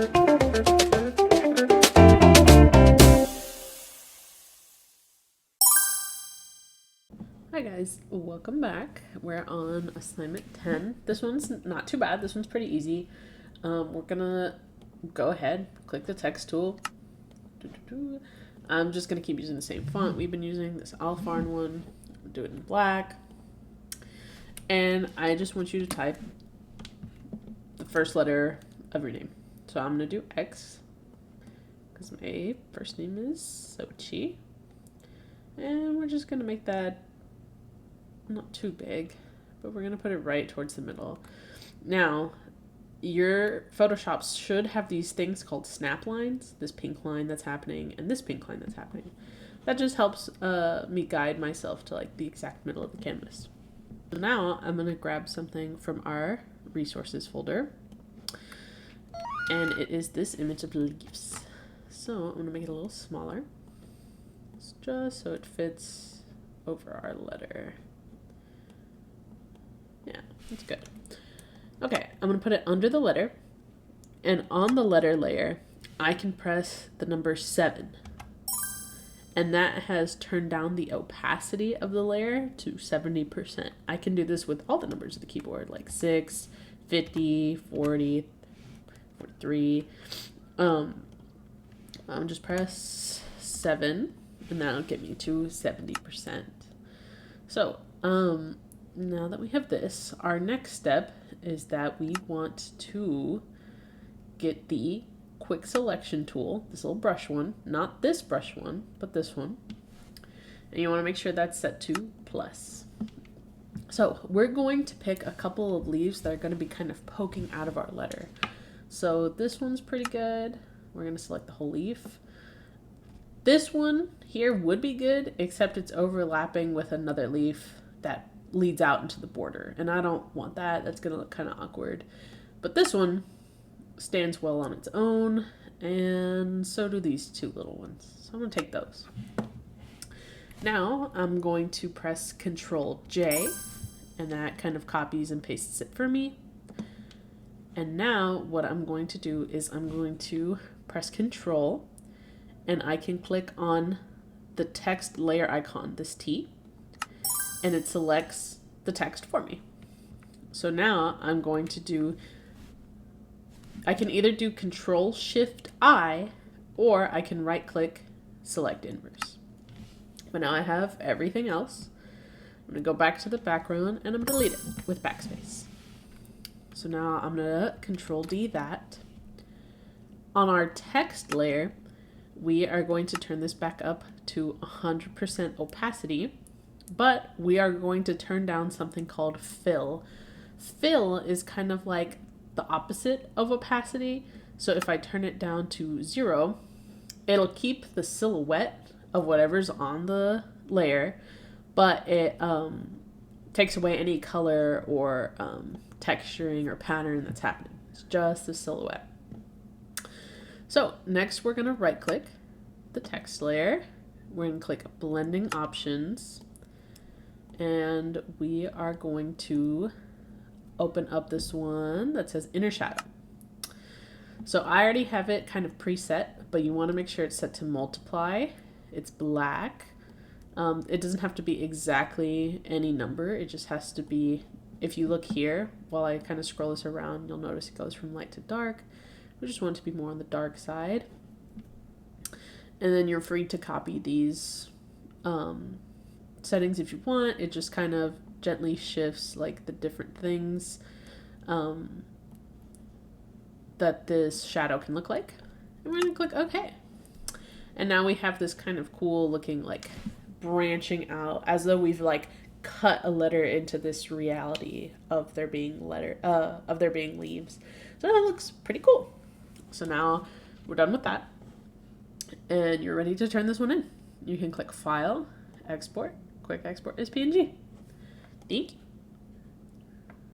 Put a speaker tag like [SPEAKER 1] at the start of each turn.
[SPEAKER 1] Hi guys, welcome back. We're on assignment 10. This one's not too bad. This one's pretty easy. We're gonna go ahead, click the text tool. I'm just gonna keep using the same font we've been using, this Alfarn one. Do it in black. And I just want you to type the first letter of your name. So I'm gonna do X, because my first name is Sochi. And we're just gonna make that not too big, but we're going to put it right towards the middle. Now, your Photoshop should have these things called snap lines, this pink line that's happening and this pink line that's happening. That just helps me guide myself to like the exact middle of the canvas. So now I'm going to grab something from our resources folder, and it is this image of leaves. So I'm going to make it a little smaller, just so it fits over our letter. Yeah, that's good. Okay, I'm going to put it under the letter, and on the letter layer, I can press the number 7. And that has turned down the opacity of the layer to 70%. I can do this with all the numbers of the keyboard, like 6, 50, 40, 43. I'll just press 7, and that'll get me to 70%. So, now that we have this, our next step is that we want to get the quick selection tool, this little brush one, not this brush one, but this one. And you want to make sure that's set to plus. So we're going to pick a couple of leaves that are going to be kind of poking out of our letter. So this one's pretty good. We're going to select the whole leaf. This one here would be good, except it's overlapping with another leaf that leads out into the border, and I don't want that. That's gonna look kind of awkward. But this one stands well on its own, and so do these two little ones. So I'm gonna take those. Now I'm going to press Control J, and that kind of copies and pastes it for me. And now what I'm going to do is I'm going to press Control, and I can click on the text layer icon, this T, and it selects the text for me. So now I'm going to do, I can either do Control Shift I, or I can right click, select inverse. But now I have everything else. I'm gonna go back to the background and I'm gonna delete it with backspace. So now I'm gonna Control D that. On our text layer, we are going to turn this back up to 100% opacity, but we are going to turn down something called fill. Fill is kind of like the opposite of opacity. So if I turn it down to 0, it'll keep the silhouette of whatever's on the layer, but it takes away any color or texturing or pattern that's happening. It's just the silhouette. So next we're going to right click the text layer. We're going to click blending options, and we are going to open up this one that says inner shadow. So I already have it kind of preset, but you want to make sure it's set to multiply. It's black. It doesn't have to be exactly any number. It just has to be, if you look here, while I kind of scroll this around, you'll notice it goes from light to dark. We just want it to be more on the dark side. And then you're free to copy these settings if you want. It just kind of gently shifts like the different things that this shadow can look like. And we're gonna click OK. And now we have this kind of cool looking like branching out as though we've like cut a letter into this reality of there being leaves. So that looks pretty cool. So now we're done with that, and you're ready to turn this one in. You can click File, Export, Quick Export as PNG. Thank you.